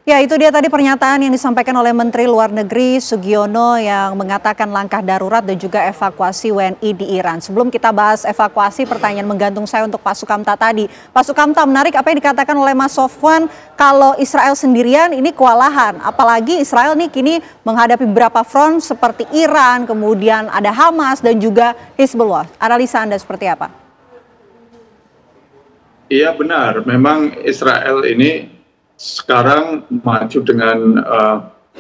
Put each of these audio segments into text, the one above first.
Ya, itu dia tadi pernyataan yang disampaikan oleh Menteri Luar Negeri Sugiono yang mengatakan langkah darurat dan juga evakuasi WNI di Iran. Sebelum kita bahas evakuasi, pertanyaan menggantung saya untuk Pak Sukamta tadi. Pak Sukamta, menarik apa yang dikatakan oleh Mas Sofwan, kalau Israel sendirian ini kewalahan. Apalagi Israel nih kini menghadapi beberapa front seperti Iran, kemudian ada Hamas dan juga Hizbullah. Analisa Anda seperti apa? Iya benar, memang Israel ini sekarang maju dengan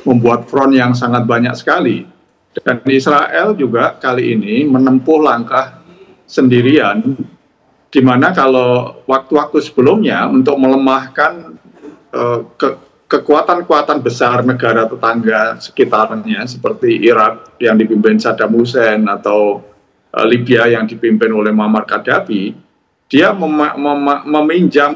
membuat front yang sangat banyak sekali. Dan Israel juga kali ini menempuh langkah sendirian, di mana kalau waktu-waktu sebelumnya untuk melemahkan kekuatan-kekuatan besar negara tetangga sekitarnya seperti Irak yang dipimpin Saddam Hussein atau Libya yang dipimpin oleh Muammar Gaddafi, dia meminjam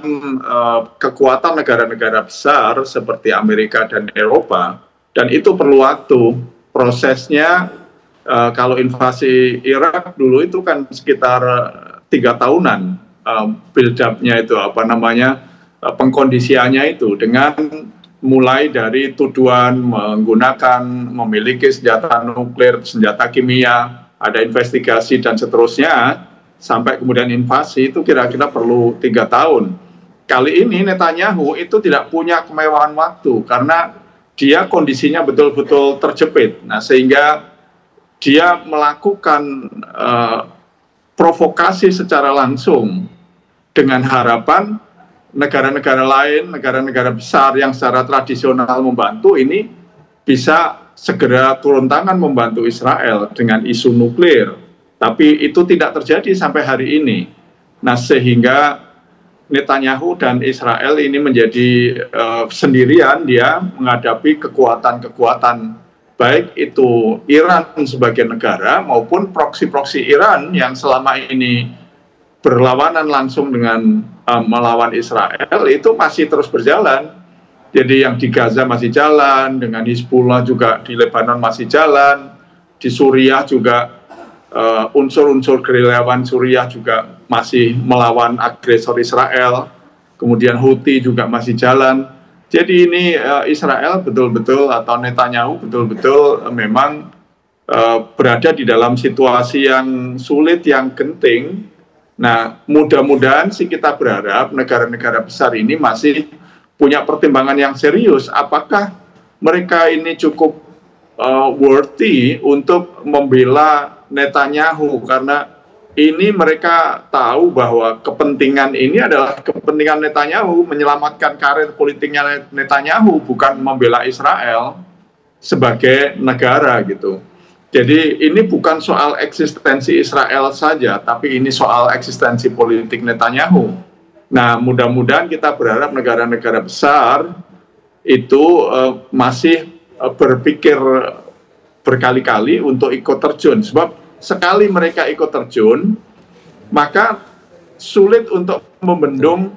kekuatan negara-negara besar seperti Amerika dan Eropa, dan itu perlu waktu. Prosesnya kalau invasi Irak dulu itu kan sekitar 3 tahunan build up-nya itu, pengkondisiannya itu, dengan mulai dari tuduhan menggunakan, memiliki senjata nuklir, senjata kimia, ada investigasi dan seterusnya, sampai kemudian invasi itu kira-kira perlu 3 tahun. Kali ini Netanyahu itu tidak punya kemewahan waktu karena dia kondisinya betul-betul terjepit. Nah, sehingga dia melakukan provokasi secara langsung dengan harapan negara-negara lain, negara-negara besar yang secara tradisional membantu ini bisa segera turun tangan membantu Israel dengan isu nuklir. Tapi itu tidak terjadi sampai hari ini. Nah, sehingga Netanyahu dan Israel ini menjadi sendirian dia menghadapi kekuatan-kekuatan, baik itu Iran sebagai negara maupun proksi-proksi Iran yang selama ini berlawanan langsung dengan melawan Israel, itu masih terus berjalan. Jadi yang di Gaza masih jalan, dengan Hizbullah juga di Lebanon masih jalan, di Suriah juga unsur-unsur gerilyawan Suriah juga masih melawan agresor Israel, kemudian Houthi juga masih jalan. Jadi ini Israel betul-betul atau Netanyahu betul-betul memang berada di dalam situasi yang sulit, yang genting. Nah, mudah-mudahan sih kita berharap negara-negara besar ini masih punya pertimbangan yang serius. Apakah mereka ini cukup worthy untuk membela Netanyahu, karena ini mereka tahu bahwa kepentingan ini adalah kepentingan Netanyahu, menyelamatkan karir politiknya Netanyahu, bukan membela Israel sebagai negara gitu. Jadi ini bukan soal eksistensi Israel saja, tapi ini soal eksistensi politik Netanyahu. Nah, mudah-mudahan kita berharap negara-negara besar itu masih berpikir berkali-kali untuk ikut terjun, sebab sekali mereka ikut terjun, maka sulit untuk membendung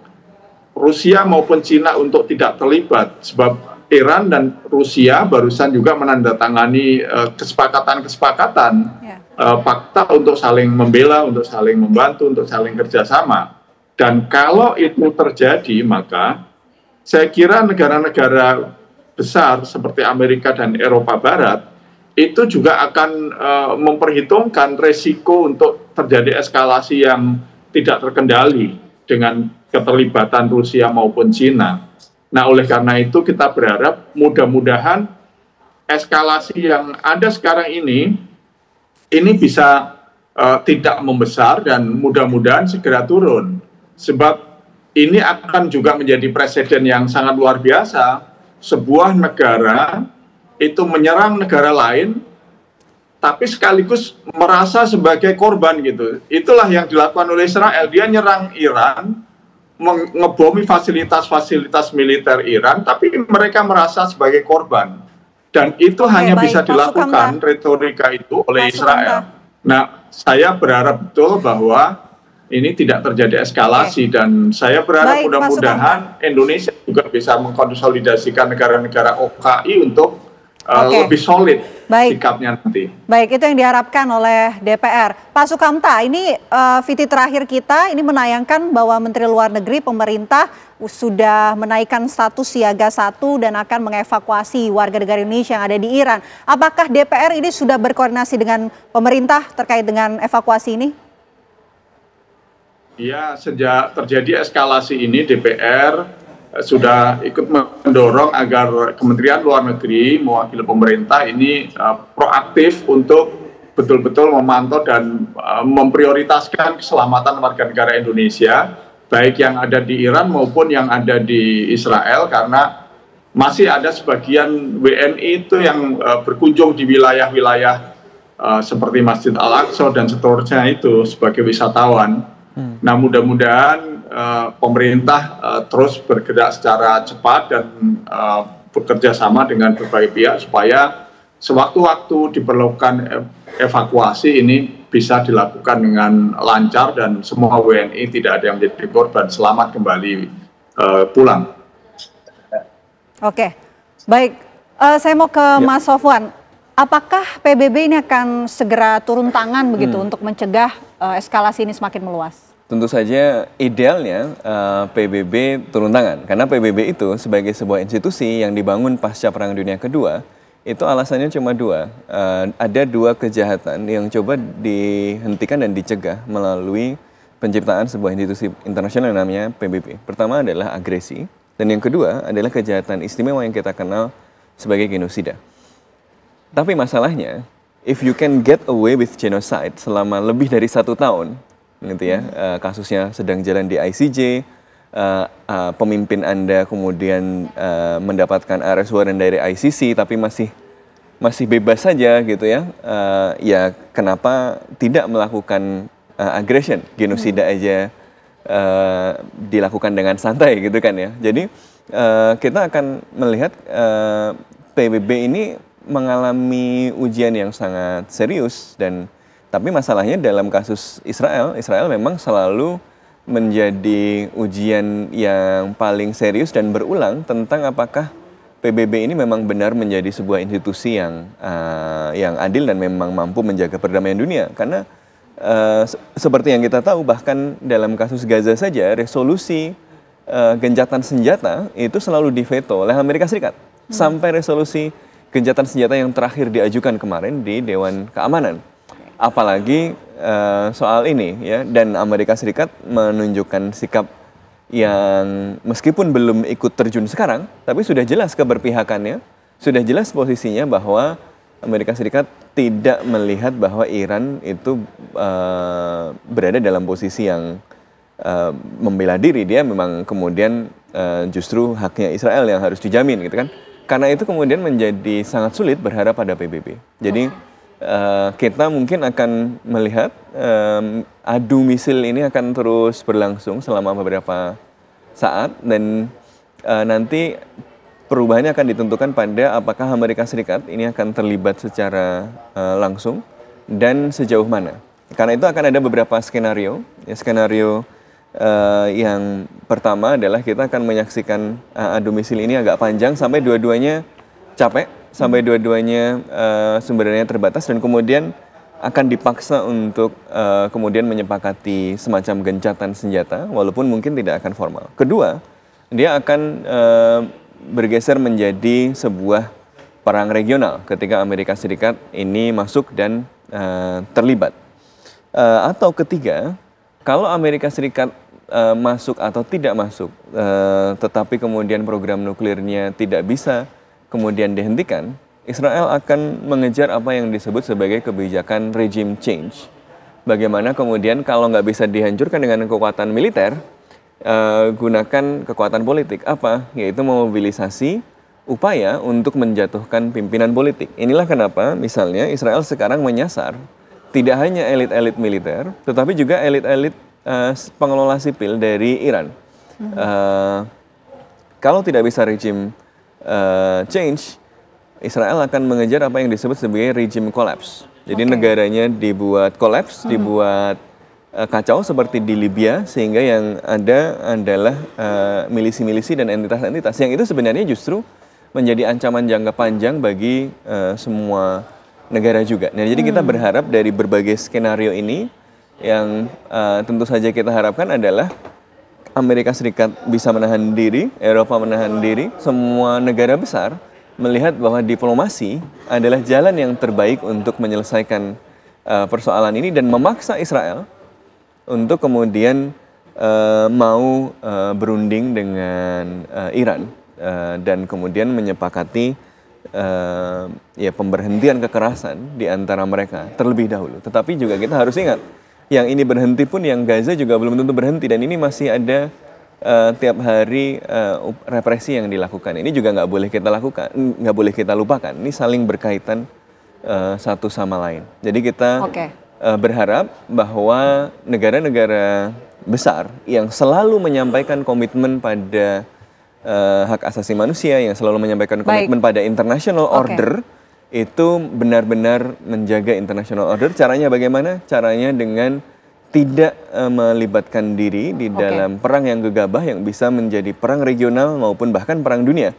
Rusia maupun Cina untuk tidak terlibat, sebab Iran dan Rusia barusan juga menandatangani kesepakatan-kesepakatan, fakta untuk saling membela, untuk saling membantu, untuk saling kerjasama. Dan kalau itu terjadi, maka saya kira negara-negara besar seperti Amerika dan Eropa Barat itu juga akan memperhitungkan resiko untuk terjadi eskalasi yang tidak terkendali dengan keterlibatan Rusia maupun Cina. Nah, oleh karena itu kita berharap mudah-mudahan eskalasi yang ada sekarang ini bisa tidak membesar dan mudah-mudahan segera turun. Sebab ini akan juga menjadi presiden yang sangat luar biasa, sebuah negara itu menyerang negara lain, tapi sekaligus merasa sebagai korban gitu. Itulah yang dilakukan oleh Israel. Dia nyerang Iran, ngebomi fasilitas-fasilitas militer Iran, tapi mereka merasa sebagai korban. Dan itu hanya bisa dilakukan retorika itu oleh Israel. Nah, saya berharap betul bahwa ini tidak terjadi eskalasi, dan saya berharap mudah-mudahan Indonesia juga bisa mengkonsolidasikan negara-negara OKI untuk lebih solid Baik. sikapnya nanti. Baik, itu yang diharapkan oleh DPR. Pak Sukamta, ini VT terakhir kita ini menayangkan bahwa Menteri Luar Negeri pemerintah sudah menaikkan status siaga 1 dan akan mengevakuasi warga negara Indonesia yang ada di Iran. Apakah DPR ini sudah berkoordinasi dengan pemerintah terkait dengan evakuasi ini? Ya, sejak terjadi eskalasi ini DPR sudah ikut mendorong agar Kementerian Luar Negeri mewakili pemerintah ini proaktif untuk betul-betul memantau dan memprioritaskan keselamatan warga negara Indonesia, baik yang ada di Iran maupun yang ada di Israel, karena masih ada sebagian WNI itu yang berkunjung di wilayah-wilayah seperti Masjid Al-Aqsa dan seterusnya itu sebagai wisatawan. Nah, mudah-mudahan pemerintah terus bergerak secara cepat dan bekerja sama dengan berbagai pihak supaya sewaktu-waktu diperlukan evakuasi ini bisa dilakukan dengan lancar dan semua WNI tidak ada yang menjadi korban, selamat kembali pulang. Oke, baik. Saya mau ke Mas Sofwan. Apakah PBB ini akan segera turun tangan begitu untuk mencegah eskalasi ini semakin meluas? Tentu saja idealnya PBB turun tangan, karena PBB itu sebagai sebuah institusi yang dibangun pasca Perang Dunia Kedua, itu alasannya cuma dua. Ada dua kejahatan yang coba dihentikan dan dicegah melalui penciptaan sebuah institusi internasional yang namanya PBB. Pertama adalah agresi, dan yang kedua adalah kejahatan istimewa yang kita kenal sebagai genosida. Tapi masalahnya, if you can get away with genocide selama lebih dari 1 tahun, gitu ya, kasusnya sedang jalan di ICJ, pemimpin Anda kemudian mendapatkan arrest warrant dari ICC, tapi masih bebas saja gitu ya, ya kenapa tidak melakukan aggression, genosida aja dilakukan dengan santai gitu kan ya. Jadi kita akan melihat PBB ini mengalami ujian yang sangat serius, dan tapi masalahnya dalam kasus Israel memang selalu menjadi ujian yang paling serius dan berulang tentang apakah PBB ini memang benar menjadi sebuah institusi yang adil dan memang mampu menjaga perdamaian dunia. Karena seperti yang kita tahu, bahkan dalam kasus Gaza saja resolusi gencatan senjata itu selalu diveto oleh Amerika Serikat. Sampai resolusi gencatan senjata yang terakhir diajukan kemarin di Dewan Keamanan. Apalagi soal ini ya, dan Amerika Serikat menunjukkan sikap yang meskipun belum ikut terjun sekarang, tapi sudah jelas keberpihakannya, sudah jelas posisinya bahwa Amerika Serikat tidak melihat bahwa Iran itu berada dalam posisi yang membela diri. Dia memang kemudian justru haknya Israel yang harus dijamin gitu kan. Karena itu kemudian menjadi sangat sulit berharap pada PBB. Jadi kita mungkin akan melihat adu misil ini akan terus berlangsung selama beberapa saat, dan nanti perubahannya akan ditentukan pada apakah Amerika Serikat ini akan terlibat secara langsung dan sejauh mana. Karena itu akan ada beberapa skenario. Ya, skenario yang pertama adalah kita akan menyaksikan adu misil ini agak panjang sampai dua-duanya capek, sampai dua-duanya sumber dayanya terbatas, dan kemudian akan dipaksa untuk kemudian menyepakati semacam gencatan senjata, walaupun mungkin tidak akan formal. Kedua, dia akan bergeser menjadi sebuah perang regional ketika Amerika Serikat ini masuk dan terlibat. Atau ketiga, kalau Amerika Serikat masuk atau tidak masuk, tetapi kemudian program nuklirnya tidak bisa kemudian dihentikan, Israel akan mengejar apa yang disebut sebagai kebijakan regime change. Bagaimana kemudian kalau nggak bisa dihancurkan dengan kekuatan militer, gunakan kekuatan politik. Apa? Yaitu memobilisasi upaya untuk menjatuhkan pimpinan politik. Inilah kenapa misalnya Israel sekarang menyasar tidak hanya elit-elit militer, tetapi juga elit-elit pengelola sipil dari Iran. Kalau tidak bisa regime change, Israel akan mengejar apa yang disebut sebagai regime collapse. Jadi negaranya dibuat collapse, dibuat kacau seperti di Libya, sehingga yang ada adalah milisi-milisi dan entitas-entitas yang itu sebenarnya justru menjadi ancaman jangka panjang bagi semua negara juga. Nah, jadi kita berharap dari berbagai skenario ini yang tentu saja kita harapkan adalah Amerika Serikat bisa menahan diri, Eropa menahan diri, semua negara besar melihat bahwa diplomasi adalah jalan yang terbaik untuk menyelesaikan persoalan ini dan memaksa Israel untuk kemudian mau berunding dengan Iran dan kemudian menyepakati ya pemberhentian kekerasan di antara mereka terlebih dahulu. Tetapi juga kita harus ingat, yang ini berhenti pun yang Gaza juga belum tentu berhenti dan ini masih ada tiap hari represi yang dilakukan. Ini juga nggak boleh kita lakukan, nggak boleh kita lupakan. Ini saling berkaitan satu sama lain. Jadi kita berharap bahwa negara-negara besar yang selalu menyampaikan komitmen pada hak asasi manusia, yang selalu menyampaikan komitmen pada international order, itu benar-benar menjaga international order. Caranya bagaimana? Caranya dengan tidak melibatkan diri di dalam perang yang gegabah yang bisa menjadi perang regional maupun bahkan perang dunia.